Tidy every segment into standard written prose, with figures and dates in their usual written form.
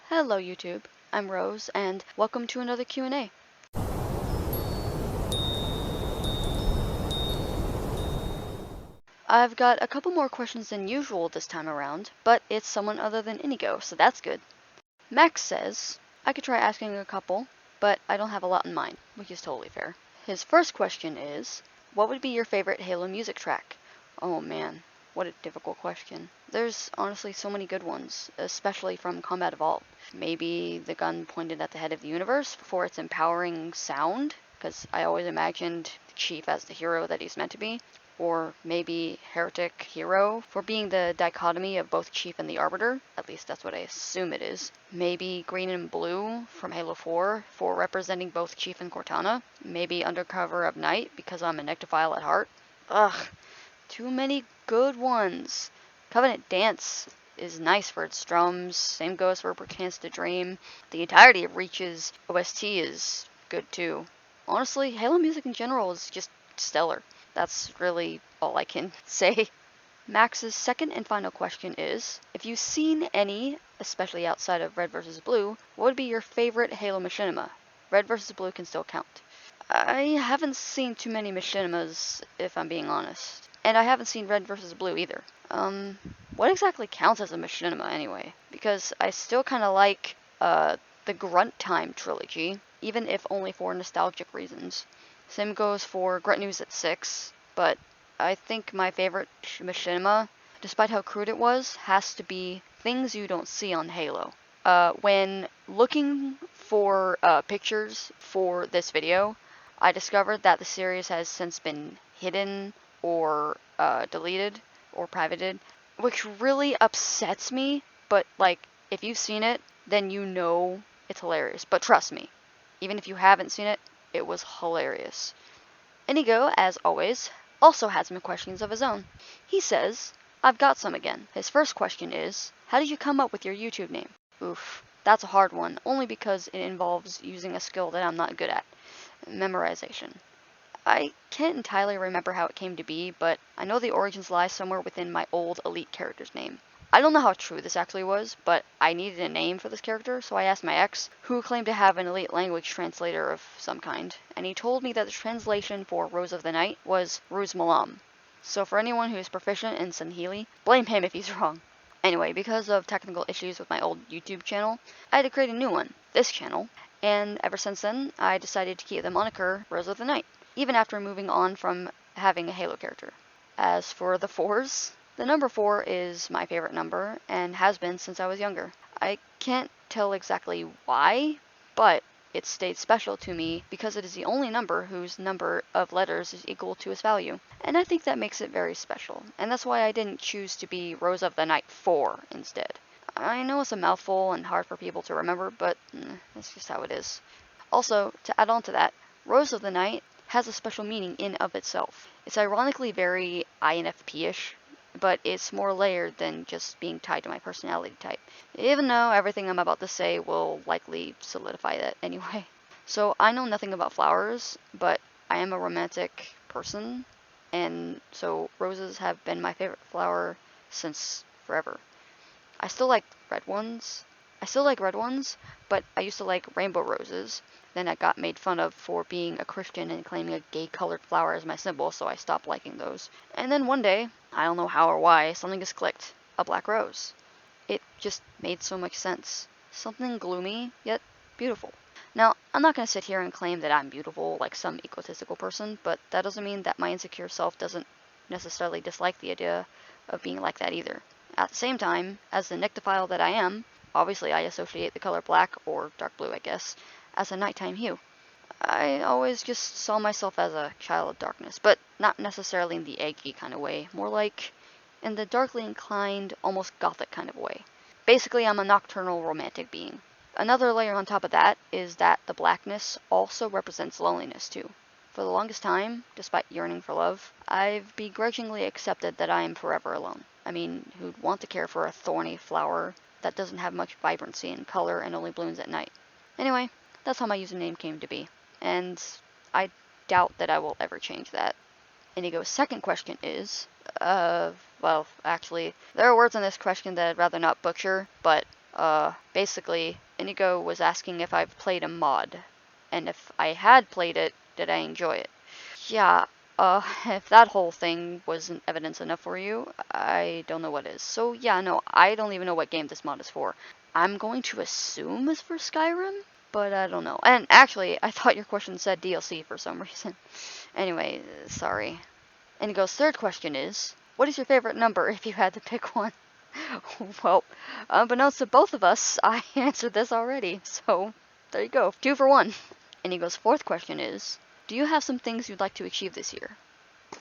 Hello YouTube, I'm Rose, and welcome to another Q&A. I've got a couple more questions than usual this time around, but it's someone other than Inigo, so that's good. Max says, I could try asking a couple, but I don't have a lot in mind, which is totally fair. His first question is, what would be your favorite Halo music track? Oh man, what a difficult question. There's honestly so many good ones, especially from Combat Evolved. Maybe the gun pointed at the head of the universe for its empowering sound, because I always imagined the Chief as the hero that he's meant to be. Or maybe Heretic Hero for being the dichotomy of both Chief and the Arbiter. At least that's what I assume it is. Maybe Green and Blue from Halo 4 for representing both Chief and Cortana. Maybe Undercover of Night because I'm a Nectophile at heart. Ugh, too many good ones. Covenant Dance is nice for its drums. Same goes for Perchance to Dream. The entirety of Reach's OST is good too. Honestly, Halo music in general is just stellar. That's really all I can say. Max's second and final question is, if you've seen any, especially outside of Red vs. Blue, what would be your favorite Halo machinima? Red vs. Blue can still count. I haven't seen too many machinimas, if I'm being honest. And I haven't seen Red vs. Blue either. What exactly counts as a machinima anyway? Because I still kind of like, the Grunt Time trilogy, even if only for nostalgic reasons. Same goes for Grunt News at 6, but I think my favorite machinima, despite how crude it was, has to be things you don't see on Halo. When looking for pictures for this video, I discovered that the series has since been hidden or deleted or privated, which really upsets me, but like, if you've seen it, then you know it's hilarious. But trust me, even if you haven't seen it, it was hilarious. Inigo, as always, also has some questions of his own. He says, I've got some again. His first question is, how did you come up with your YouTube name? Oof, that's a hard one, only because it involves using a skill that I'm not good at. Memorization. I can't entirely remember how it came to be, but I know the origins lie somewhere within my old Elite character's name. I don't know how true this actually was, but I needed a name for this character, so I asked my ex, who claimed to have an Elite language translator of some kind, and he told me that the translation for Rose of the Night was Ruz Malam. So for anyone who is proficient in Sanhili, blame him if he's wrong. Anyway, because of technical issues with my old YouTube channel, I had to create a new one, this channel, and ever since then, I decided to keep the moniker Rose of the Night, even after moving on from having a Halo character. As for the 4s, the number 4 is my favorite number, and has been since I was younger. I can't tell exactly why, but it stayed special to me because it is the only number whose number of letters is equal to its value. And I think that makes it very special, and that's why I didn't choose to be Rose of the Night 4 instead. I know it's a mouthful and hard for people to remember, but that's just how it is. Also, to add on to that, Rose of the Night has a special meaning in of itself. It's ironically very INFP-ish, but it's more layered than just being tied to my personality type, even though everything I'm about to say will likely solidify that anyway. So I know nothing about flowers, but I am a romantic person, and so roses have been my favorite flower since forever. I still like red ones, but I used to like rainbow roses. Then I got made fun of for being a Christian and claiming a gay-colored flower as my symbol, so I stopped liking those. And then one day, I don't know how or why, something just clicked. A black rose. It just made so much sense. Something gloomy, yet beautiful. Now, I'm not going to sit here and claim that I'm beautiful like some egotistical person, but that doesn't mean that my insecure self doesn't necessarily dislike the idea of being like that either. At the same time, as the Nectophile that I am, obviously I associate the color black, or dark blue I guess, as a nighttime hue. I always just saw myself as a child of darkness, but not necessarily in the eggy kind of way, more like in the darkly inclined, almost gothic kind of way. Basically, I'm a nocturnal romantic being. Another layer on top of that is that the blackness also represents loneliness too. For the longest time, despite yearning for love, I've begrudgingly accepted that I am forever alone. I mean, who'd want to care for a thorny flower that doesn't have much vibrancy and color and only blooms at night? Anyway, that's how my username came to be, and I doubt that I will ever change that. Inigo's second question is, well, actually, there are words in this question that I'd rather not butcher, but Basically, Inigo was asking if I've played a mod, and if I had played it, did I enjoy it? Yeah, if that whole thing wasn't evidence enough for you, I don't know what is. So yeah, no, I don't even know what game this mod is for. I'm going to assume it's for Skyrim, but I don't know. And actually, I thought your question said DLC for some reason. Anyway, sorry. Inigo's third question is, what is your favorite number if you had to pick one? Well, unbeknownst to both of us, I answered this already, so there you go. 2 for 1. Inigo's fourth question is, do you have some things you'd like to achieve this year?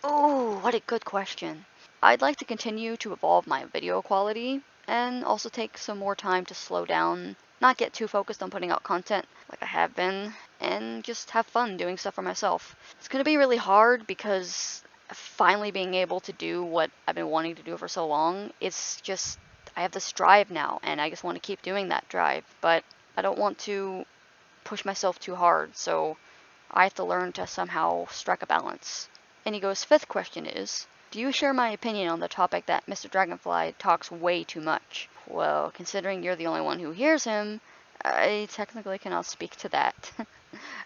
Oh, what a good question. I'd like to continue to evolve my video quality, and also take some more time to slow down, not get too focused on putting out content like I have been, and just have fun doing stuff for myself. It's going to be really hard because finally being able to do what I've been wanting to do for so long, it's just, I have this drive now, and I just want to keep doing that drive, but I don't want to push myself too hard, so I have to learn to somehow strike a balance. Inigo's fifth question is, do you share my opinion on the topic that Mr. Dragonfly talks way too much? Well, considering you're the only one who hears him, I technically cannot speak to that.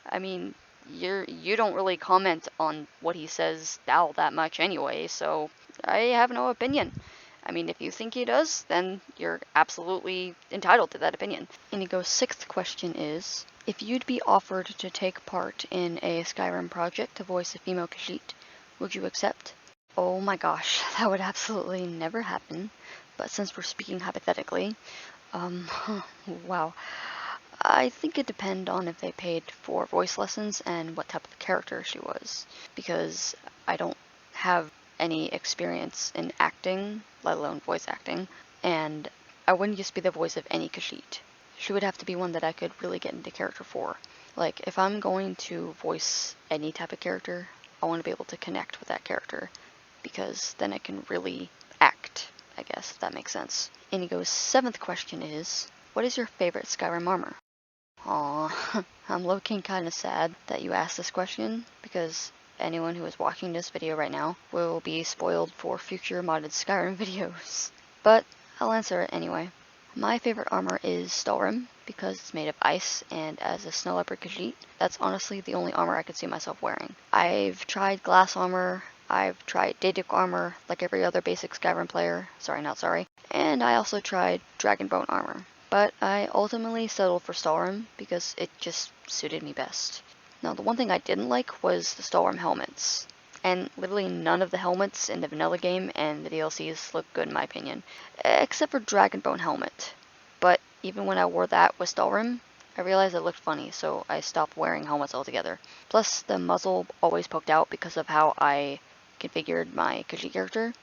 I mean, you don't really comment on what he says all that much anyway, so I have no opinion. I mean, if you think he does, then you're absolutely entitled to that opinion. Inigo's sixth question is, if you'd be offered to take part in a Skyrim project to voice a female hxppyhxt, would you accept? Oh my gosh, that would absolutely never happen, but since we're speaking hypothetically, wow. I think it depends on if they paid for voice lessons and what type of character she was, because I don't have any experience in acting, let alone voice acting, and I wouldn't just be the voice of any hxppyhxt. She would have to be one that I could really get into character for. Like, if I'm going to voice any type of character, I want to be able to connect with that character, because then I can really act, I guess, if that makes sense. Inigo's seventh question is, what is your favorite Skyrim armor? Aw, I'm low-key kinda sad that you asked this question, because anyone who is watching this video right now will be spoiled for future modded Skyrim videos. But I'll answer it anyway. My favorite armor is Stalrim, because it's made of ice, and as a snow leopard hxppyhxt, that's honestly the only armor I could see myself wearing. I've tried glass armor, I've tried Daedric armor, like every other basic Skyrim player, and I also tried Dragonbone armor. But I ultimately settled for Stalrim because it just suited me best. Now, the one thing I didn't like was the Stalrim helmets. And literally none of the helmets in the vanilla game and the DLCs look good in my opinion, except for Dragonbone helmet. But even when I wore that with Stalrim, I realized it looked funny, so I stopped wearing helmets altogether. Plus, the muzzle always poked out because of how I configured my hxppyhxt character.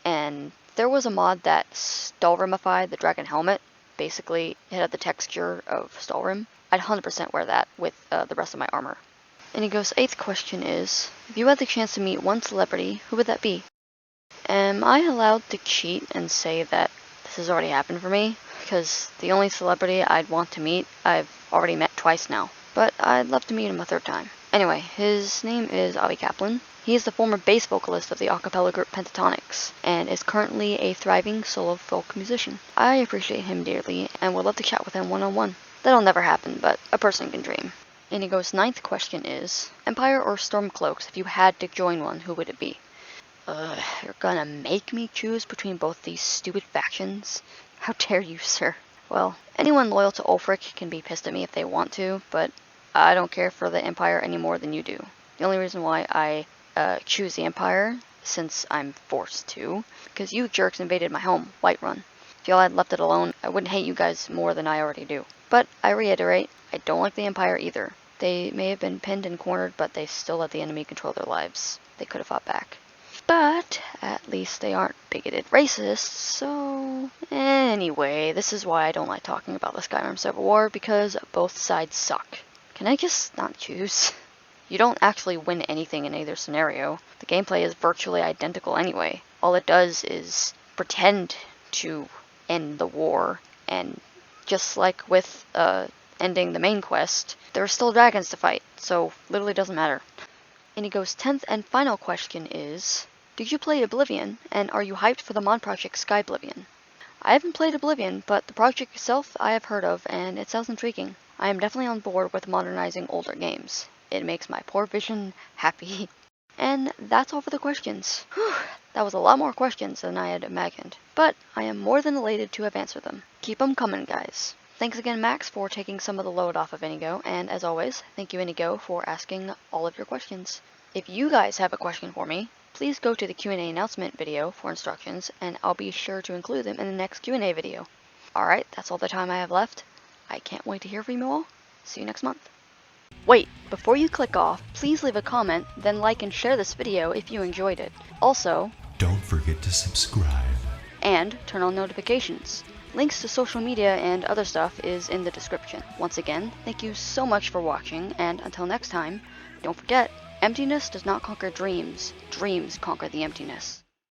And there was a mod that Stalrimified the dragon helmet. Basically, it had the texture of Stalrim. I'd 100% wear that with the rest of my armor. Inigo's eighth question is, if you had the chance to meet one celebrity, who would that be? Am I allowed to cheat and say that this has already happened for me? Because the only celebrity I'd want to meet, I've already met twice now. But I'd love to meet him a third time. Anyway, his name is Avi Kaplan. He is the former bass vocalist of the a cappella group Pentatonics, and is currently a thriving solo folk musician. I appreciate him dearly, and would love to chat with him one-on-one. That'll never happen, but a person can dream. Inigo's ninth question is, Empire or Stormcloaks, if you had to join one, who would it be? You're gonna make me choose between both these stupid factions? How dare you, sir? Well, anyone loyal to Ulfric can be pissed at me if they want to, but I don't care for the Empire any more than you do. The only reason why I choose the Empire, since I'm forced to, because you jerks invaded my home, Whiterun. If y'all had left it alone, I wouldn't hate you guys more than I already do. But I reiterate, I don't like the Empire either. They may have been pinned and cornered, but they still let the enemy control their lives. They could have fought back. But at least they aren't bigoted racists, so... Anyway, this is why I don't like talking about the Skyrim Civil War, because both sides suck. Can I just not choose? You don't actually win anything in either scenario. The gameplay is virtually identical anyway. All it does is pretend to end the war, and just like with ending the main quest, there are still dragons to fight, so literally doesn't matter. Inigo's 10th and final question is, did you play Oblivion, and are you hyped for the mod project Skyblivion? I haven't played Oblivion, but the project itself I have heard of, and it sounds intriguing. I am definitely on board with modernizing older games. It makes my poor vision happy. And that's all for the questions. Whew, that was a lot more questions than I had imagined, but I am more than elated to have answered them. Keep them coming, guys. Thanks again, Max, for taking some of the load off of Inigo, and as always, thank you, Inigo, for asking all of your questions. If you guys have a question for me, please go to the Q&A announcement video for instructions, and I'll be sure to include them in the next Q&A video. Alright, that's all the time I have left. I can't wait to hear from you all. See you next month. Wait, before you click off, please leave a comment, then like and share this video if you enjoyed it. Also, don't forget to subscribe. And turn on notifications. Links to social media and other stuff is in the description. Once again, thank you so much for watching, and until next time, don't forget, emptiness does not conquer dreams. Dreams conquer the emptiness.